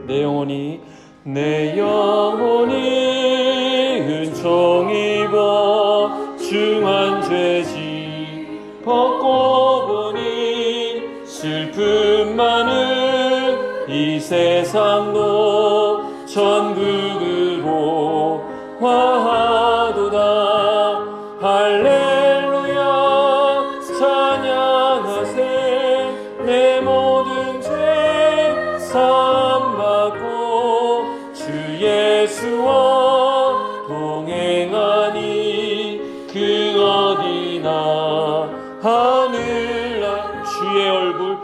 내 영혼이 은총 입어 중한 죄지 벗고 보니 슬픔 많은 이 세상도 천국으로 화하도다. 할렐루야 찬양하세. 내 모든 죄 사함받고 주 예수와 동행하니 그 어디나 하늘나 주의 얼굴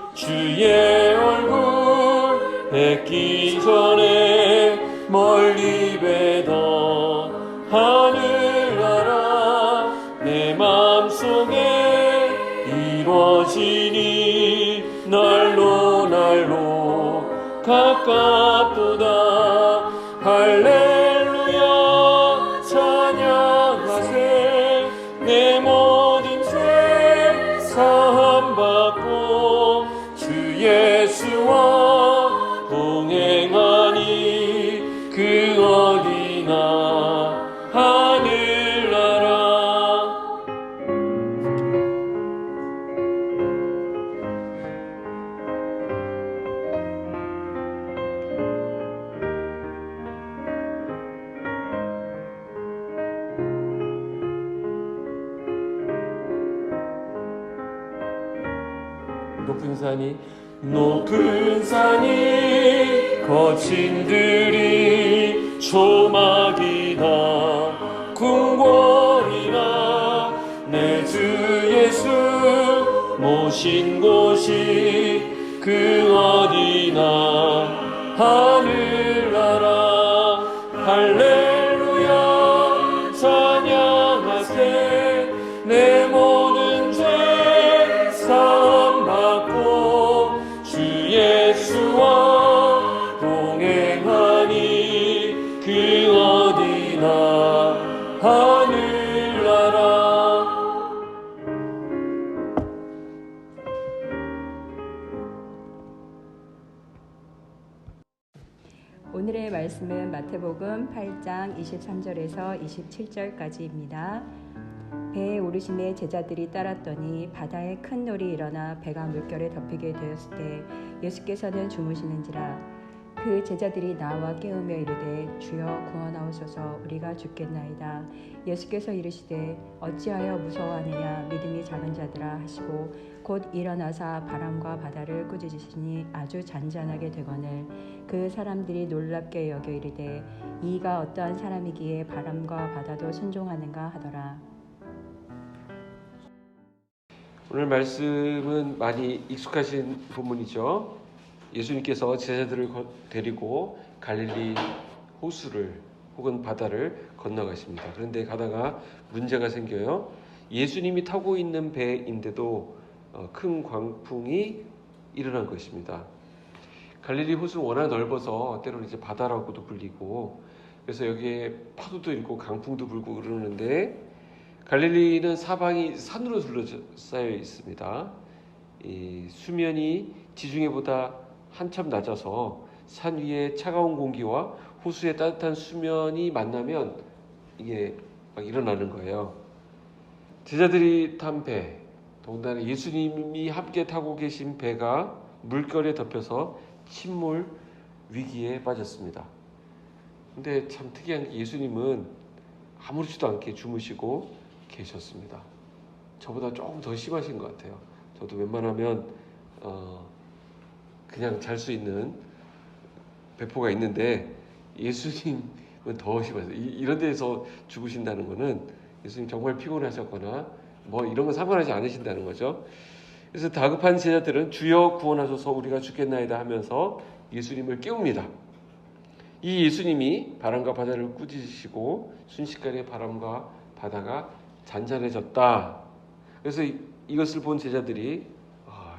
뵙기 전에 멀리 뵈던 하늘나라 내 맘속에 이루어지니 날로 가깝도다. 할렐루야 찬양하세. 내 모든 죄 사함받고 주 예수와 동행하니 그 어디나 하늘나라. 높은 산이 거친 들이 조막이다. 궁궐이나 내 주 예수 모신 곳이 그 어디나 하늘나라. 할렐루야 찬양하세. 내 모든 죄 사함받고 주 예수와 동행하니 그 어디나 하늘나라. 오늘의 말씀은 마태복음 8장 23절에서 27절까지입니다. 배에 오르심에 제자들이 따랐더니 바다에 큰 놀이 일어나 배가 물결에 덮이게 되었을 때 예수께서는 주무시는지라. 그 제자들이 나와 깨우며 이르되 주여 구원하옵소서 우리가 죽겠나이다. 예수께서 이르시되 어찌하여 무서워하느냐 믿음이 작은 자들아 하시고 곧 일어나사 바람과 바다를 꾸짖으시니 아주 잔잔하게 되거늘 그 사람들이 놀랍게 여겨 이르되 이가 어떠한 사람이기에 바람과 바다도 순종하는가 하더라. 오늘 말씀은 많이 익숙하신 본문이죠. 예수님께서 제자들을 데리고 갈릴리 호수를 혹은 바다를 건너가십니다. 그런데 가다가 문제가 생겨요. 예수님이 타고 있는 배인데도 큰 광풍이 일어난 것입니다. 갈릴리 호수는 워낙 넓어서 때로는 이제 바다라고도 불리고 그래서 여기에 파도도 있고 강풍도 불고 그러는데 갈릴리는 사방이 산으로 둘러싸여 있습니다. 이 수면이 지중해보다 한참 낮아서 산 위에 차가운 공기와 호수의 따뜻한 수면이 만나면 이게 막 일어나는 거예요. 제자들이 탄 배, 더군다나 예수님이 함께 타고 계신 배가 물결에 덮여서 침몰 위기에 빠졌습니다. 근데 참 특이한 게 예수님은 아무렇지도 않게 주무시고 계셨습니다. 저보다 조금 더 심하신 것 같아요. 저도 웬만하면 그냥 잘 수 있는 배포가 있는데 예수님은 더 심하세요. 이런 데서 죽으신다는 거는 예수님 정말 피곤하셨거나 뭐 이런 건 상관하지 않으신다는 거죠. 그래서 다급한 제자들은 주여 구원하소서 우리가 죽겠나이다 하면서 예수님을 깨웁니다. 이 예수님이 바람과 바다를 꾸짖으시고 순식간에 바람과 바다가 잔잔해졌다. 그래서 이것을 본 제자들이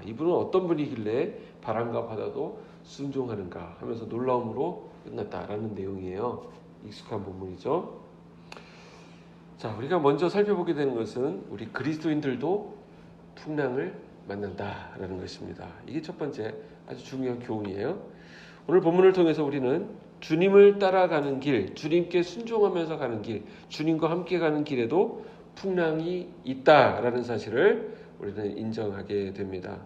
이분은 어떤 분이길래 바람과 바다도 순종하는가 하면서 놀라움으로 끝났다라는 내용이에요. 익숙한 본문이죠. 자, 우리가 먼저 살펴보게 되는 것은 우리 그리스도인들도 풍랑을 만난다라는 것입니다. 이게 첫 번째 아주 중요한 교훈이에요. 오늘 본문을 통해서 우리는 주님을 따라가는 길, 주님께 순종하면서 가는 길, 주님과 함께 가는 길에도 풍랑이 있다라는 사실을 우리는 인정하게 됩니다.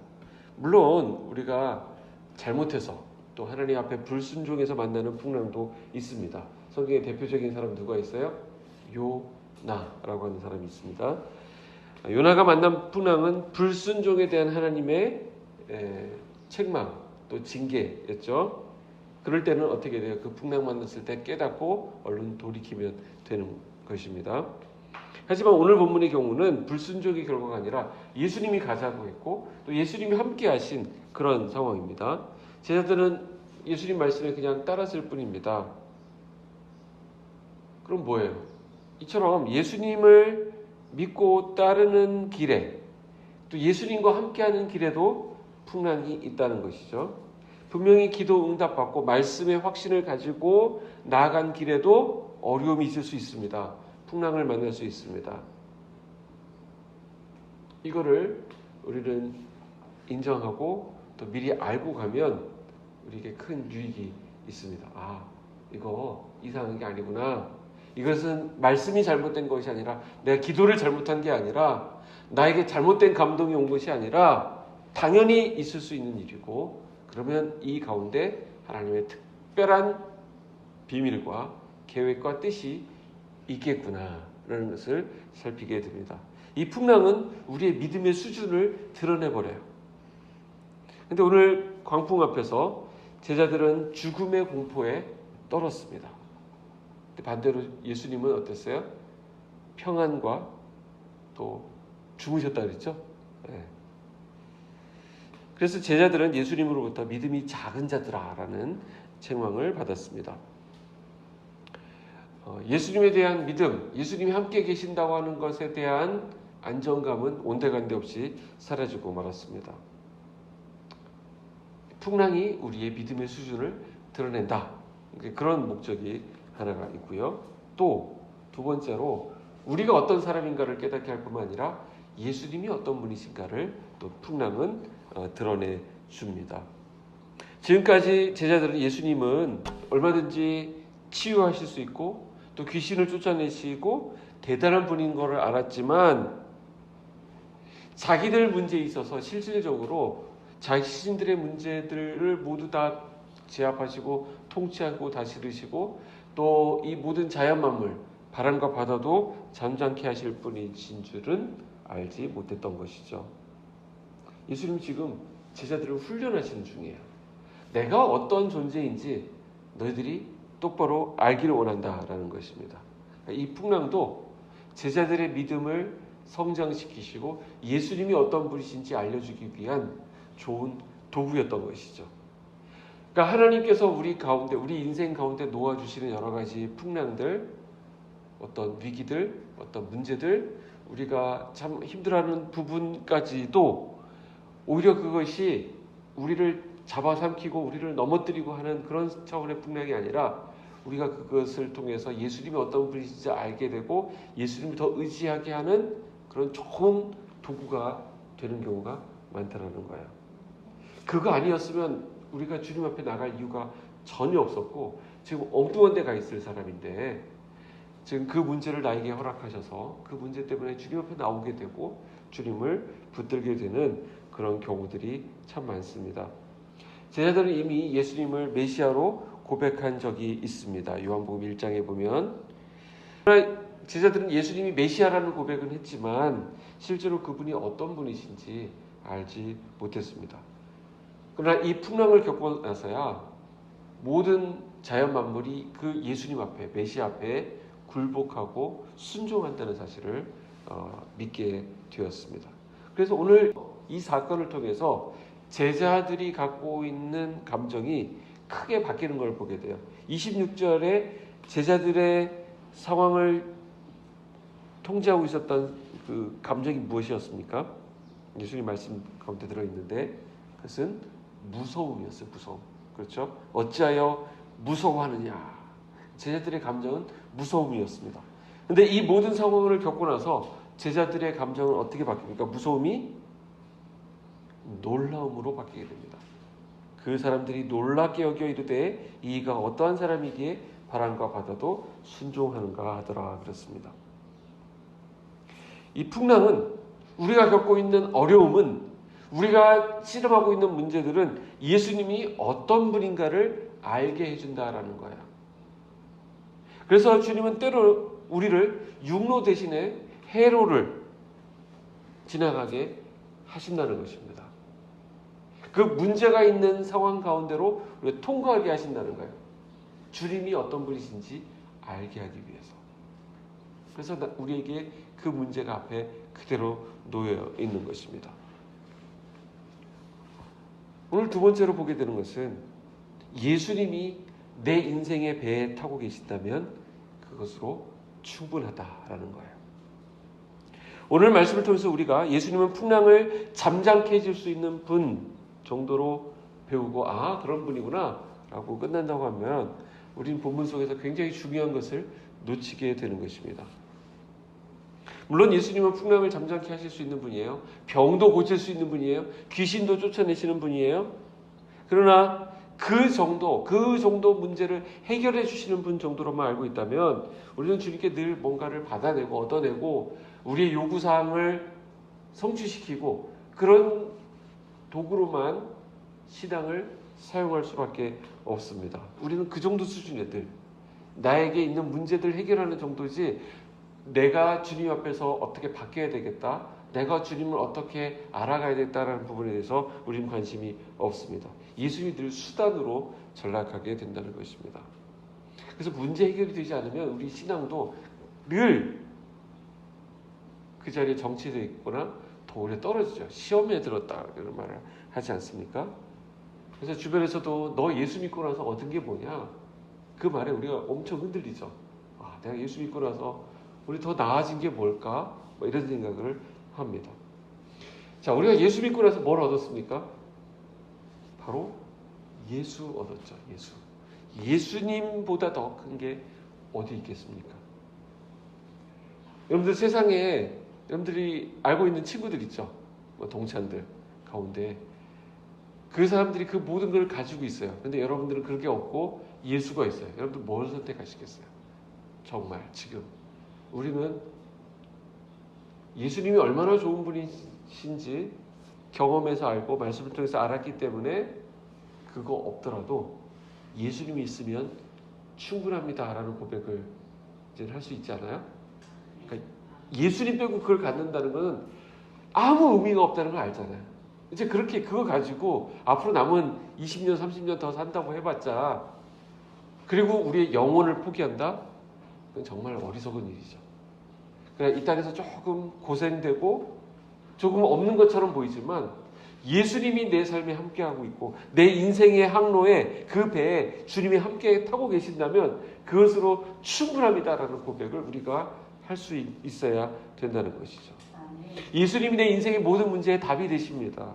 물론 우리가 잘못해서 또 하나님 앞에 불순종해서 만나는 풍랑도 있습니다. 성경의 대표적인 사람 누가 있어요? 요나라고 하는 사람이 있습니다. 요나가 만난 풍랑은 불순종에 대한 하나님의 책망 또 징계였죠. 그럴 때는 어떻게 돼요? 그 풍랑 만났을 때 깨닫고 얼른 돌이키면 되는 것입니다. 하지만 오늘 본문의 경우는 불순종의 결과가 아니라 예수님이 가자고 했고 또 예수님이 함께 하신 그런 상황입니다. 제자들은 예수님 말씀에 그냥 따랐을 뿐입니다. 그럼 뭐예요? 이처럼 예수님을 믿고 따르는 길에 또 예수님과 함께하는 길에도 풍랑이 있다는 것이죠. 분명히 기도 응답받고 말씀의 확신을 가지고 나아간 길에도 어려움이 있을 수 있습니다. 풍랑을 만날 수 있습니다. 이거를 우리는 인정하고 또 미리 알고 가면 우리에게 큰 유익이 있습니다. 아, 이거 이상한 게 아니구나. 이것은 말씀이 잘못된 것이 아니라 내가 기도를 잘못한 게 아니라 나에게 잘못된 감동이 온 것이 아니라 당연히 있을 수 있는 일이고 그러면 이 가운데 하나님의 특별한 비밀과 계획과 뜻이 있겠구나라는 것을 살피게 됩니다. 이 풍랑은 우리의 믿음의 수준을 드러내버려요. 그런데 오늘 광풍 앞에서 제자들은 죽음의 공포에 떨었습니다. 근데 반대로 예수님은 어땠어요? 평안과 또 주무셨다 그랬죠? 네. 그래서 제자들은 예수님으로부터 믿음이 작은 자들아라는 책망을 받았습니다. 예수님에 대한 믿음, 예수님이 함께 계신다고 하는 것에 대한 안정감은 온데간데 없이 사라지고 말았습니다. 풍랑이 우리의 믿음의 수준을 드러낸다. 그런 목적이 하나가 있고요. 또 두 번째로 우리가 어떤 사람인가를 깨닫게 할 뿐만 아니라 예수님이 어떤 분이신가를 또 풍랑은 드러내 줍니다. 지금까지 제자들은 예수님은 얼마든지 치유하실 수 있고 또 귀신을 쫓아내시고 대단한 분인 것을 알았지만 자기들 문제에 있어서 실질적으로 자신들의 문제들을 모두 다 제압하시고 통치하고 다스리시고 또 이 모든 자연 만물 바람과 바다도 잠잠케 하실 분이신 줄은 알지 못했던 것이죠. 예수님 지금 제자들을 훈련하시는 중이에요. 내가 어떤 존재인지 너희들이 똑바로 알기를 원한다라는 것입니다. 이 풍랑도 제자들의 믿음을 성장시키시고 예수님이 어떤 분이신지 알려주기 위한 좋은 도구였던 것이죠. 그러니까 하나님께서 우리 가운데, 우리 인생 가운데 놓아주시는 여러 가지 풍랑들, 어떤 위기들, 어떤 문제들, 우리가 참 힘들어하는 부분까지도 오히려 그것이 우리를 잡아삼키고 우리를 넘어뜨리고 하는 그런 차원의 풍랑이 아니라 우리가 그것을 통해서 예수님이 어떤 분이신지 알게 되고 예수님을 더 의지하게 하는 그런 좋은 도구가 되는 경우가 많다는 거예요. 그거 아니었으면 우리가 주님 앞에 나갈 이유가 전혀 없었고 지금 엉뚱한 데 가 있을 사람인데 지금 그 문제를 나에게 허락하셔서 그 문제 때문에 주님 앞에 나오게 되고 주님을 붙들게 되는 그런 경우들이 참 많습니다. 제자들은 이미 예수님을 메시아로 고백한 적이 있습니다. 요한복음 1장에 보면 제자들은 예수님이 메시아라는 고백은 했지만 실제로 그분이 어떤 분이신지 알지 못했습니다. 그러나 이 풍랑을 겪고 나서야 모든 자연 만물이 그 예수님 앞에 메시아 앞에 굴복하고 순종한다는 사실을 믿게 되었습니다. 그래서 오늘 이 사건을 통해서 제자들이 갖고 있는 감정이 크게 바뀌는 걸 보게 돼요. 26절에 제자들의 상황을 통제하고 있었던 그 감정이 무엇이었습니까? 예수님 말씀 가운데 들어있는데 그것은 무서움이었어요. 무서움. 그렇죠? 어찌하여 무서워하느냐. 제자들의 감정은 무서움이었습니다. 그런데 이 모든 상황을 겪고 나서 제자들의 감정은 어떻게 바뀝니까? 무서움이 놀라움으로 바뀌게 됩니다. 그 사람들이 놀랍게 여겨 이르되 이가 어떠한 사람이기에 바람과 바다도 순종하는가 하더라 그랬습니다. 이 풍랑은, 우리가 겪고 있는 어려움은, 우리가 씨름하고 있는 문제들은 예수님이 어떤 분인가를 알게 해준다라는 거야. 그래서 주님은 때로 우리를 육로 대신에 해로를 지나가게 하신다는 것입니다. 그 문제가 있는 상황 가운데로 우리가 통과하게 하신다는 거예요. 주님이 어떤 분이신지 알게 하기 위해서. 그래서 우리에게 그 문제가 앞에 그대로 놓여 있는 것입니다. 오늘 두 번째로 보게 되는 것은 예수님이 내 인생의 배에 타고 계신다면 그것으로 충분하다라는 거예요. 오늘 말씀을 통해서 우리가 예수님은 풍랑을 잠잠케 해줄 수 있는 분 정도로 배우고 그런 분이구나 라고 끝난다고 하면 우리는 본문 속에서 굉장히 중요한 것을 놓치게 되는 것입니다. 물론 예수님은 풍랑을 잠잠케 하실 수 있는 분이에요. 병도 고칠 수 있는 분이에요. 귀신도 쫓아내시는 분이에요. 그러나 그 정도 문제를 해결해 주시는 분 정도로만 알고 있다면 우리는 주님께 늘 뭔가를 받아내고 얻어내고 우리의 요구사항을 성취시키고 그런 도구로만 신앙을 사용할 수밖에 없습니다. 우리는 그 정도 수준의 늘 나에게 있는 문제들 해결하는 정도지 내가 주님 앞에서 어떻게 바뀌어야 되겠다, 내가 주님을 어떻게 알아가야 되겠다라는 부분에 대해서 우리는 관심이 없습니다. 예수님이 늘 수단으로 전락하게 된다는 것입니다. 그래서 문제 해결이 되지 않으면 우리 신앙도 늘 그 자리에 정체되어 있거나 더 오래 떨어지죠. 시험에 들었다 이런 말을 하지 않습니까? 그래서 주변에서도 너 예수 믿고 나서 얻은 게 뭐냐? 그 말에 우리가 엄청 흔들리죠. 내가 예수 믿고 나서 우리 더 나아진 게 뭘까? 이런 생각을 합니다. 자, 우리가 예수 믿고 나서 뭘 얻었습니까? 바로 예수 얻었죠. 예수. 예수님보다 더 큰 게 어디 있겠습니까? 여러분들 세상에 여러분들이 알고 있는 친구들 있죠? 동창들 가운데 그 사람들이 그 모든 걸 가지고 있어요. 그런데 여러분들은 그런 게 없고 예수가 있어요. 여러분들 뭘 선택하시겠어요? 정말 지금 우리는 예수님이 얼마나 좋은 분이신지 경험해서 알고 말씀을 통해서 알았기 때문에 그거 없더라도 예수님이 있으면 충분합니다라는 고백을 이제 할 수 있지 않아요? 그러니까 예수님 빼고 그걸 갖는다는 것은 아무 의미가 없다는 걸 알잖아요. 이제 그렇게 그거 가지고 앞으로 남은 20년, 30년 더 산다고 해봤자 그리고 우리의 영혼을 포기한다? 그건 정말 어리석은 일이죠. 그냥 이 땅에서 조금 고생되고 조금 없는 것처럼 보이지만 예수님이 내 삶에 함께하고 있고 내 인생의 항로에 그 배에 주님이 함께 타고 계신다면 그것으로 충분합니다라는 고백을 우리가 할 수 있어야 된다는 것이죠. 예수님이 내 인생의 모든 문제에 답이 되십니다.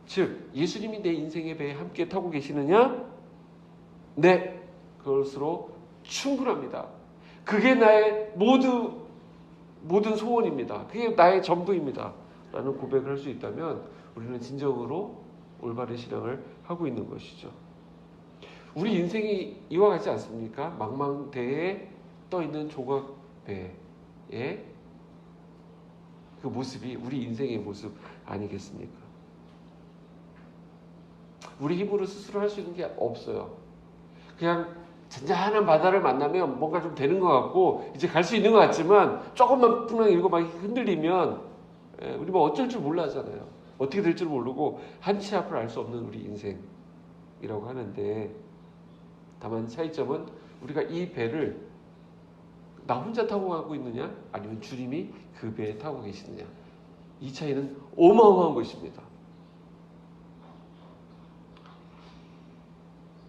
즉 예수님이 내 인생의 배에 함께 타고 계시느냐? 네, 그것으로 충분합니다. 그게 나의 모든 소원입니다. 그게 나의 전부입니다. 라는 고백을 할 수 있다면 우리는 진정으로 올바른 신앙을 하고 있는 것이죠. 우리 인생이 이와 같지 않습니까? 망망대해에 떠있는 조각배의 그 모습이 우리 인생의 모습 아니겠습니까? 우리 힘으로 스스로 할 수 있는 게 없어요. 그냥 잔잔한 바다를 만나면 뭔가 좀 되는 것 같고 이제 갈 수 있는 것 같지만 조금만 풍랑이 일고 막 흔들리면 우리 뭐 어쩔 줄 몰라 하잖아요. 어떻게 될 줄 모르고 한치 앞을 알 수 없는 우리 인생이라고 하는데 다만 차이점은 우리가 이 배를 나 혼자 타고 가고 있느냐 아니면 주님이 그 배에 타고 계시느냐 이 차이는 어마어마한 것입니다.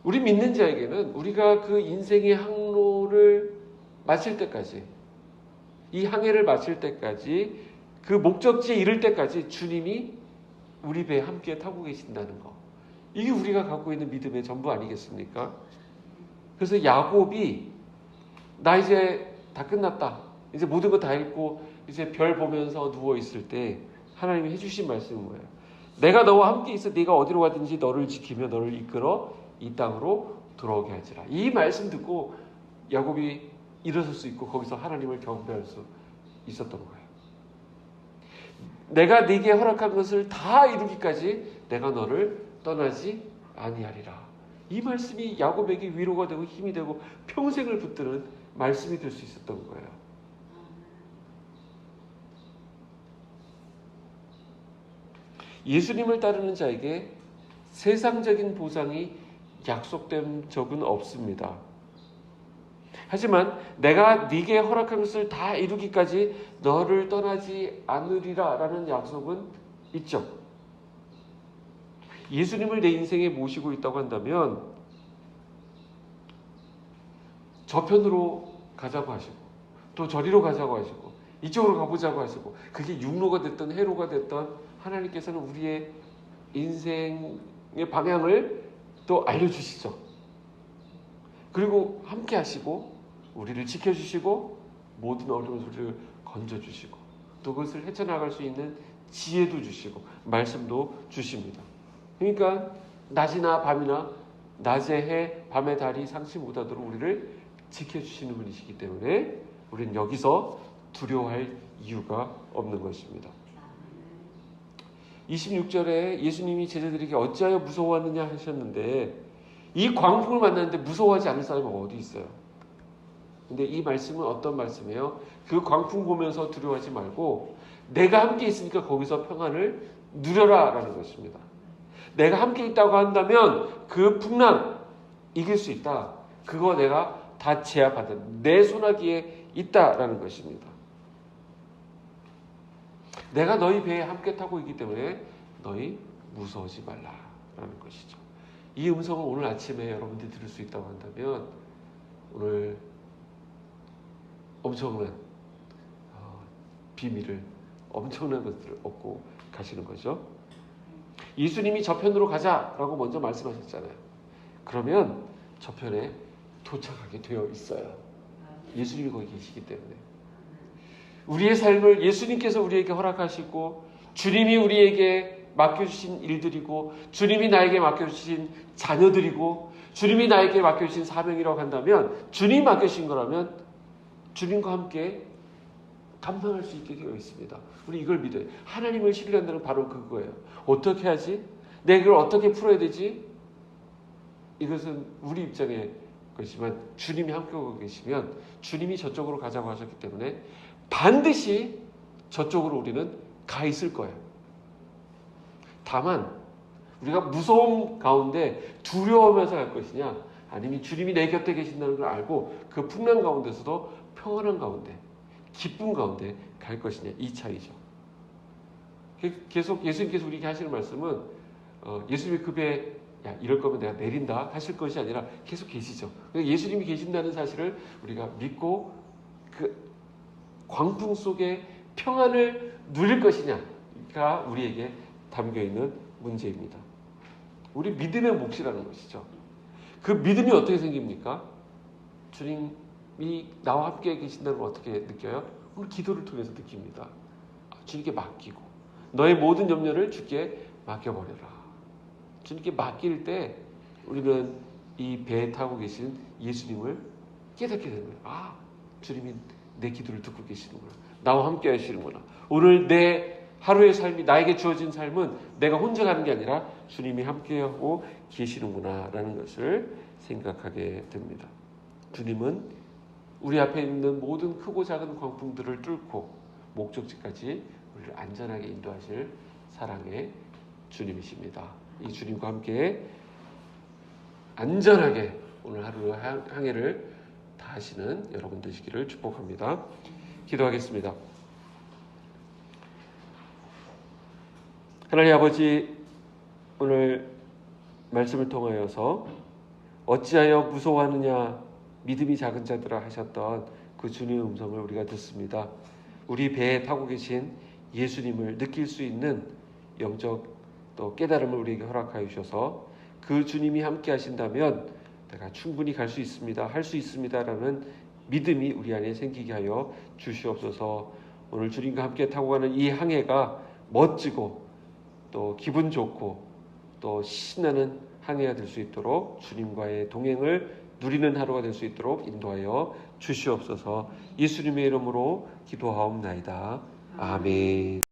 우리 믿는 자에게는 우리가 그 인생의 항로를 마칠 때까지 이 항해를 마칠 때까지 그 목적지에 이를 때까지 주님이 우리 배에 함께 타고 계신다는 거 이게 우리가 갖고 있는 믿음의 전부 아니겠습니까? 그래서 야곱이 나 이제 다 끝났다 이제 모든 거 다 읽고 이제 별 보면서 누워있을 때 하나님이 해주신 말씀은 뭐예요? 내가 너와 함께 있어 네가 어디로 가든지 너를 지키며 너를 이끌어 이 땅으로 들어오게 하지라. 이 말씀 듣고 야곱이 일어설 수 있고 거기서 하나님을 경배할 수 있었던 거예요. 내가 네게 허락한 것을 다 이루기까지 내가 너를 떠나지 아니하리라. 이 말씀이 야곱에게 위로가 되고 힘이 되고 평생을 붙드는 말씀이 될 수 있었던 거예요. 예수님을 따르는 자에게 세상적인 보상이 약속된 적은 없습니다. 하지만 내가 네게 허락한 것을 다 이루기까지 너를 떠나지 않으리라 라는 약속은 있죠. 예수님을 내 인생에 모시고 있다고 한다면 저편으로 가자고 하시고 또 저리로 가자고 하시고 이쪽으로 가보자고 하시고 그게 육로가 됐던 해로가 됐던 하나님께서는 우리의 인생의 방향을 또 알려주시죠. 그리고 함께 하시고 우리를 지켜주시고 모든 어려운 소리를 건져주시고 또 그것을 헤쳐나갈 수 있는 지혜도 주시고 말씀도 주십니다. 그러니까 낮이나 밤이나 낮의 해 밤의 달이 상시 못하도록 우리를 지켜주시는 분이시기 때문에 우리는 여기서 두려워할 이유가 없는 것입니다. 26절에 예수님이 제자들에게 어찌하여 무서워하느냐 하셨는데 이 광풍을 만났는데 무서워하지 않을 사람이 어디 있어요? 근데 이 말씀은 어떤 말씀이에요? 그 광풍 보면서 두려워하지 말고 내가 함께 있으니까 거기서 평안을 누려라 라는 것입니다. 내가 함께 있다고 한다면 그 풍랑 이길 수 있다. 그거 내가 다 제압한다. 내 손아귀에 있다라는 것입니다. 내가 너희 배에 함께 타고 있기 때문에 너희 무서워하지 말라라는 것이죠. 이 음성을 오늘 아침에 여러분들이 들을 수 있다고 한다면 오늘 엄청난 비밀을 엄청난 것들을 얻고 가시는 거죠. 예수님이 저편으로 가자라고 먼저 말씀하셨잖아요. 그러면 저편에 도착하게 되어 있어요. 예수님이 거기 계시기 때문에. 우리의 삶을 예수님께서 우리에게 허락하시고 주님이 우리에게 맡겨주신 일들이고 주님이 나에게 맡겨주신 자녀들이고 주님이 나에게 맡겨주신 사명이라고 한다면 주님이 맡겨주신 거라면 주님과 함께 감당할 수 있게 되어 있습니다. 우리 이걸 믿어요. 하나님을 신뢰한다는 바로 그거예요. 어떻게 하지? 내가 이걸 어떻게 풀어야 되지? 이것은 우리 입장의 것이지만 주님이 함께하고 계시면 주님이 저쪽으로 가자고 하셨기 때문에 반드시 저쪽으로 우리는 가 있을 거예요. 다만 우리가 무서움 가운데 두려워하면서 갈 것이냐 아니면 주님이 내 곁에 계신다는 걸 알고 그 풍랑 가운데서도 평안한 가운데 기쁨 가운데 갈 것이냐 이 차이죠. 계속 예수님께서 우리에게 하시는 말씀은 예수님이 그 배에 야 이럴 거면 내가 내린다 하실 것이 아니라 계속 계시죠. 예수님이 계신다는 사실을 우리가 믿고 그 광풍 속에 평안을 누릴 것이냐가 우리에게 담겨있는 문제입니다. 우리 믿음의 몫이라는 것이죠. 그 믿음이 어떻게 생깁니까? 주님이 나와 함께 계신다는 걸 어떻게 느껴요? 오늘 기도를 통해서 느낍니다. 주님께 맡기고 너의 모든 염려를 주께 맡겨버려라. 주님께 맡길 때 우리는 이 배에 타고 계신 예수님을 깨닫게 되는 거예요. 아, 주님이 내 기도를 듣고 계시는구나. 나와 함께 하시는구나. 오늘 내 하루의 삶이 나에게 주어진 삶은 내가 혼자 가는 게 아니라 주님이 함께하고 계시는구나 라는 것을 생각하게 됩니다. 주님은 우리 앞에 있는 모든 크고 작은 광풍들을 뚫고 목적지까지 우리를 안전하게 인도하실 사랑의 주님이십니다. 이 주님과 함께 안전하게 오늘 하루 항해를 다 하시는 여러분 되시기를 축복합니다. 기도하겠습니다. 하나님 아버지, 오늘 말씀을 통하여서 어찌하여 무서워하느냐 믿음이 작은 자들아 하셨던 그 주님의 음성을 우리가 듣습니다. 우리 배에 타고 계신 예수님을 느낄 수 있는 영적 또 깨달음을 우리에게 허락하여 주셔서 그 주님이 함께 하신다면 내가 충분히 갈 수 있습니다. 할 수 있습니다라는 믿음이 우리 안에 생기게 하여 주시옵소서. 오늘 주님과 함께 타고 가는 이 항해가 멋지고 또 기분 좋고 또 신나는 한 해가 될 수 있도록 주님과의 동행을 누리는 하루가 될 수 있도록 인도하여 주시옵소서. 예수님의 이름으로 기도하옵나이다. 아멘.